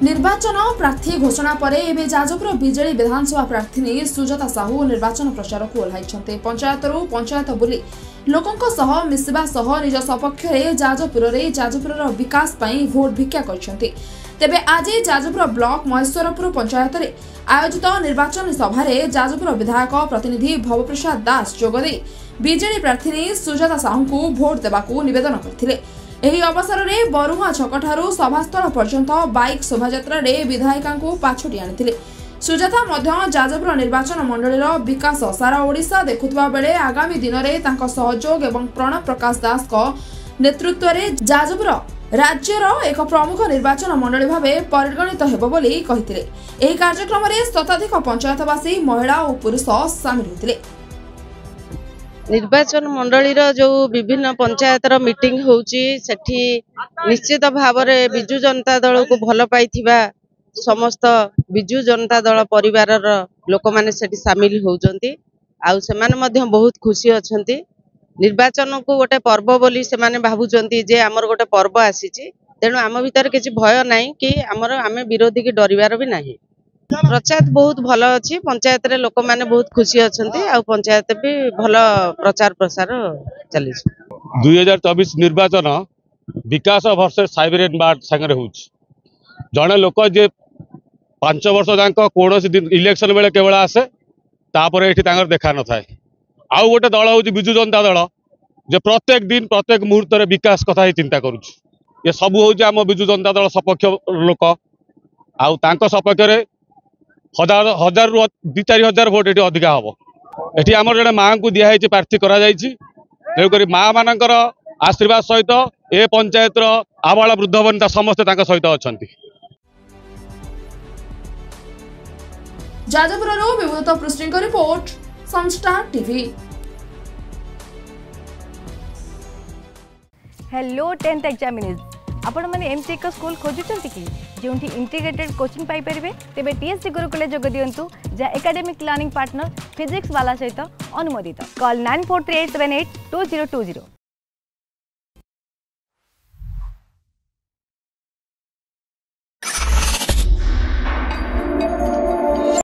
निर्वाचन प्रार्थी घोषणा पर एवं जाजपुर बिजेडी विधानसभा प्रार्थी सुजाता साहू निर्वाचन प्रचार को ओह्लाई पंचायत पंचायत बुली लोकों सह मिसवा सह निज सपक्ष जाजपुर विकास पर भोट भिक्षा करछन्ते। तेबे आज जाजपुर ब्लॉक महेश्वरपुर पंचायत रे आयोजित निर्वाचन सभा जाजपुर विधायक प्रतिनिधि भवप्रसाद दास जोगदे बिजेडी प्रार्थी सुजाता साहू को भोट देवाकू निवेदन करथिले। एही अवसर में बरुआ छकठारू सभास्थल पर्यंत बाइक शोभायात्रा विधायिका पाछोटी आनी सुजाता जाजपुर निर्वाचन मंडल विकास सारा ओडिशा देखुवा बेले आगामी दिन में सहयोग एवं प्रणव प्रकाश दास नेतृत्व में जाजपुर राज्यर एक प्रमुख निर्वाचन मंडल भाव परिगणित होबोली कहिथिले। एही कार्यक्रम में शताधिक पंचायतवासी महिला और पुरुष सामिल होते। निर्वाचन मंडलीर जो विभिन्न पंचायतर मीटिंग होउची सेठी निश्चित भाव में बिजु जनता दल को भल पाइथिबा समस्त बिजु जनता दल परिवार लोक माने सेठी सामिल होउचंती आउ सेमाने मध्य बहुत खुशी अछंती। निर्वाचन को गोटे पर्व बोली सेमाने भाबुचंती जे हमर गोटे पर्व आसीची तेणु आम भीतर किछि भय नाही कि हमर आमे विरोधी की डरिवार भी नाही। प्रचार बहुत भल अच्छी पंचायत रे लोक माने बहुत खुशी अछंती आ पंचायत भी भल प्रचार प्रसार चली। 2024 निर्वाचन विकास वर्सेस साइबरेन बार्ड संगे होउछ। जड़े लोक जे 5 वर्ष जाक कौन इलेक्शन बेले केवल आसे तापर एठी तांगर देखा न थाए। आउ गोटे दल हूँ बिजु जनता दल जे प्रत्येक दिन प्रत्येक मुहूर्त विकास कथा ही चिंता करुछ। ये सब हूँ आम बिजु जनता दल सपक्ष लोक आउ तांको सपक्ष हजार रु 2-4 हजार भोट ये अधिका हम। ये आम जड़े माँ को दिखाई प्रार्थी कर माँ मानकर आशीर्वाद सहित ए पंचायत आबाल वृद्ध वनिता समस्ते सहित अच्छा। जाजपुर विभूत पृष्ठ रिपोर्ट संस्टार टीवी। हेलो 10th एग्जामिनीज आपण माने एमसी एक स्कूल खोजुचंती कि जोंठी इंटीग्रेटेड कोचिंग पाई परिबे तेबे टीएससी गुरुकुल जोग दियंतु जा एकेडमिक लर्निंग पार्टनर फिजिक्स वाला सहित अनुमोदित। कॉल 9438782020।